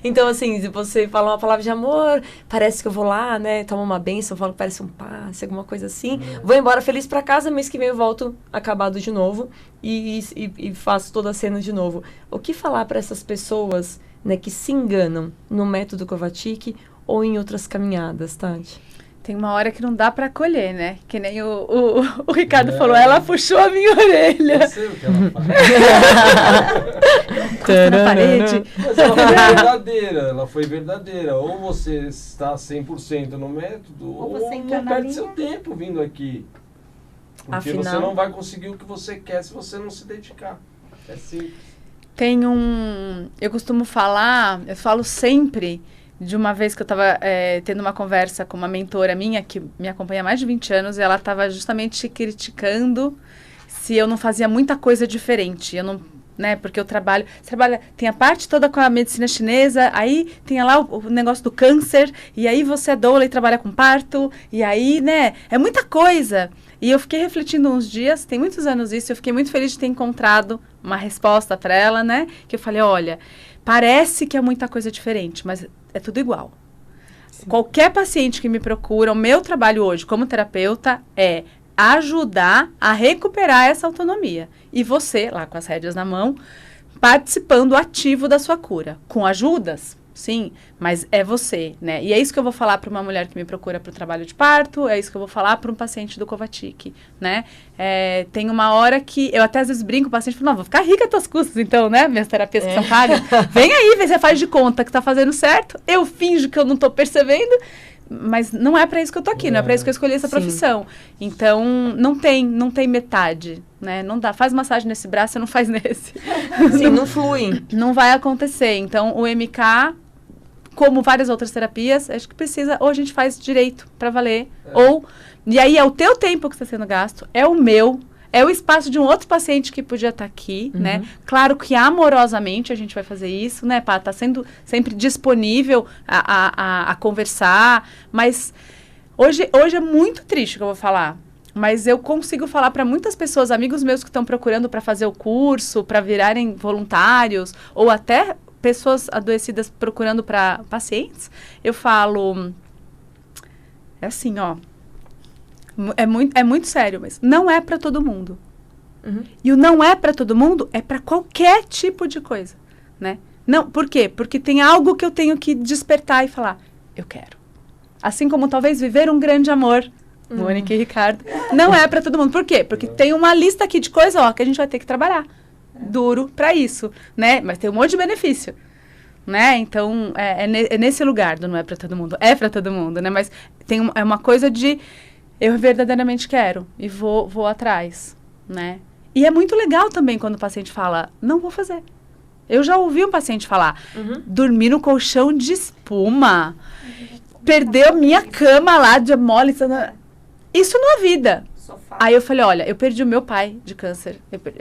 Então, assim, se você fala uma palavra de amor, parece que eu vou lá, né? Tomo uma bênção, falo que parece um passe, alguma coisa assim. Vou embora feliz pra casa, mês que vem eu volto acabado de novo e faço toda a cena de novo. O que falar para essas pessoas, né, que se enganam no método Kovacic ou em outras caminhadas, Tati? Tem uma hora que não dá para acolher, né? Que nem o Ricardo falou, ela puxou a minha orelha. Eu sei o que ela faz. Encosta na parede. Mas ela foi verdadeira, Ou você está 100% no método, ou você não perde seu tempo vindo aqui. Porque afinal, você não vai conseguir o que você quer se você não se dedicar. É simples. Eu costumo falar, eu falo sempre de uma vez que eu estava tendo uma conversa com uma mentora minha, que me acompanha há mais de 20 anos, e ela estava justamente criticando se eu não fazia muita coisa diferente. Eu não, né, porque eu trabalho, tem a parte toda com a medicina chinesa, aí tem lá o negócio do câncer, e aí você é doula e trabalha com parto, e aí, né, é muita coisa. E eu fiquei refletindo uns dias, tem muitos anos isso, eu fiquei muito feliz de ter encontrado uma resposta para ela, né, que eu falei, olha, parece que é muita coisa diferente, mas é tudo igual. Sim. Qualquer paciente que me procura, o meu trabalho hoje como terapeuta é ajudar a recuperar essa autonomia. E você, lá com as rédeas na mão, participando ativo da sua cura. Com ajudas, sim, mas é você, né? E é isso que eu vou falar para uma mulher que me procura para o trabalho de parto, é isso que eu vou falar para um paciente do Kovacic, né? Tem uma hora que eu até às vezes brinco, o paciente fala, não, vou ficar rica às tuas custas, então, né? Minhas terapias que são pagas. Vem aí, vê se você faz de conta que tá fazendo certo, eu finjo que eu não tô percebendo, mas não é para isso que eu tô aqui, não é para isso que eu escolhi essa profissão. Então, não tem metade, né? Não dá, faz massagem nesse braço, você não faz nesse. Sim, não flui. Não vai acontecer. Então, o MK, como várias outras terapias, acho que precisa, ou a gente faz direito para valer, e aí é o teu tempo que está sendo gasto, é o meu, é o espaço de um outro paciente que podia estar aqui, né? Claro que amorosamente a gente vai fazer isso, né, Pá? Tá sendo sempre disponível a conversar, mas hoje é muito triste o que eu vou falar. Mas eu consigo falar para muitas pessoas, amigos meus que estão procurando para fazer o curso, para virarem voluntários, ou até pessoas adoecidas procurando para pacientes, eu falo, é assim, ó, é muito sério, mas não é para todo mundo. E o não é para todo mundo é para qualquer tipo de coisa, né? Não, por quê? Porque tem algo que eu tenho que despertar e falar, eu quero. Assim como talvez viver um grande amor, Mônica e Ricardo, não é para todo mundo. Por quê? Porque tem uma lista aqui de coisas, ó, que a gente vai ter que trabalhar duro para isso, né? Mas tem um monte de benefício, né? Então, é nesse lugar do não é para todo mundo. É para todo mundo, né? Mas é uma coisa de eu verdadeiramente quero e vou atrás, né? E é muito legal também quando o paciente fala, não vou fazer. Eu já ouvi um paciente falar, dormir no colchão de espuma, perdeu minha cama lá de mole, isso não é vida. Sofá. Aí eu falei, olha, eu perdi o meu pai de câncer.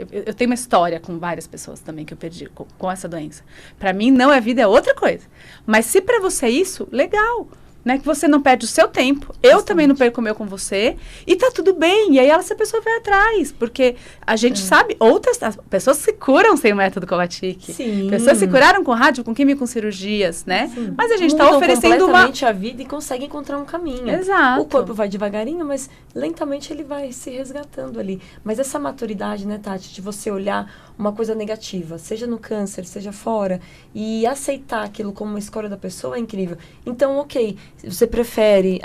Eu tenho uma história com várias pessoas também que eu perdi com essa doença. Pra mim, não é vida, é outra coisa. Mas se pra você é isso, legal. Né? Que você não perde o seu tempo. Eu também não perco o meu com você. E tá tudo bem. E aí essa pessoa vai atrás. Porque a gente sabe, as pessoas se curam sem o método Kovacic. Sim. Pessoas se curaram com rádio, com química, com cirurgias, né? Sim. Mas a gente Mudam tá oferecendo completamente a vida e consegue encontrar um caminho. Exato. O corpo vai devagarinho, mas lentamente ele vai se resgatando ali. Mas essa maturidade, né, Tati, de você olhar uma coisa negativa, seja no câncer, seja fora, e aceitar aquilo como uma escolha da pessoa é incrível. Então, ok, você prefere,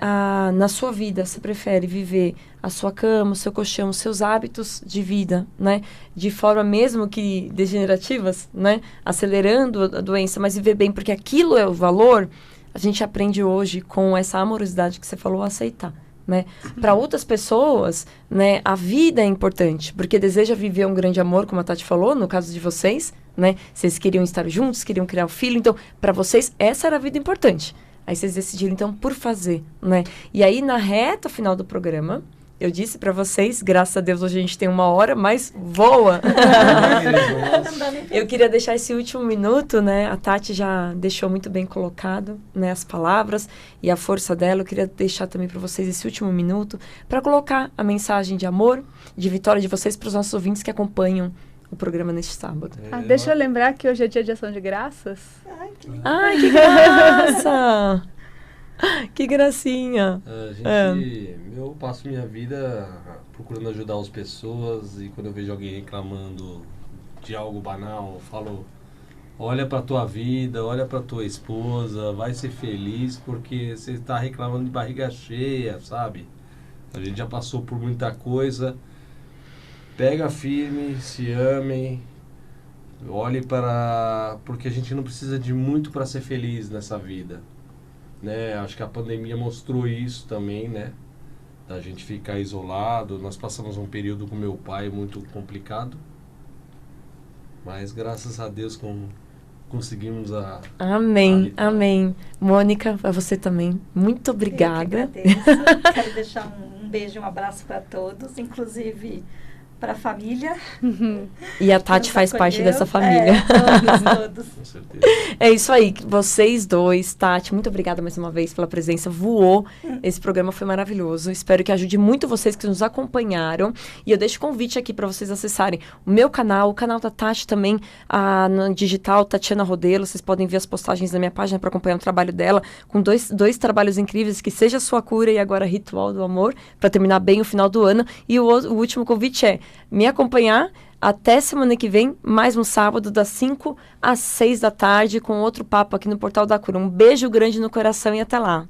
na sua vida, você prefere viver a sua cama, o seu colchão, os seus hábitos de vida, né? De forma mesmo que degenerativas, né? Acelerando a doença, mas viver bem, porque aquilo é o valor, a gente aprende hoje com essa amorosidade que você falou, a aceitar. Né? Para outras pessoas, né, a vida é importante, porque deseja viver um grande amor, como a Tati falou, no caso de vocês, né? Vocês queriam estar juntos, queriam criar um filho, então, para vocês, essa era a vida importante. Aí vocês decidiram, então, por fazer, né? E aí, na reta final do programa, eu disse para vocês, graças a Deus, hoje a gente tem 1 hora, mas voa! Eu queria deixar esse último minuto, né? A Tati já deixou muito bem colocado, né, as palavras e a força dela. Eu queria deixar também para vocês esse último minuto para colocar a mensagem de amor, de vitória de vocês para os nossos ouvintes que acompanham o programa neste sábado. Deixa eu lembrar que hoje é dia de ação de graças. Ai, que graça! Que gracinha! Eu passo minha vida procurando ajudar as pessoas e quando eu vejo alguém reclamando de algo banal, eu falo, olha pra tua vida, olha pra tua esposa, vai ser feliz porque você está reclamando de barriga cheia, sabe? A gente já passou por muita coisa. Pega firme, se amem, olhe para... porque a gente não precisa de muito para ser feliz nessa vida. Né? Acho que a pandemia mostrou isso também, né? Da gente ficar isolado. Nós passamos um período com meu pai muito complicado, mas graças a Deus conseguimos Amém, amém. Mônica, a você também, muito obrigada. Quero deixar um beijo e um abraço para todos, inclusive para a família. E a Tati faz parte dessa família. Todos. Com certeza. É isso aí, vocês dois, Tati, muito obrigada mais uma vez pela presença, voou, esse programa foi maravilhoso, espero que ajude muito vocês que nos acompanharam, e eu deixo o convite aqui para vocês acessarem o meu canal, o canal da Tati também, no digital, Tatiana Rodelo, vocês podem ver as postagens na minha página para acompanhar o trabalho dela, com dois trabalhos incríveis, que seja a sua cura e agora Ritual do Amor, para terminar bem o final do ano, e o último convite é me acompanhar até semana que vem, mais um sábado, das 5 às 6 da tarde, com outro papo aqui no Portal da Cura. Um beijo grande no coração e até lá.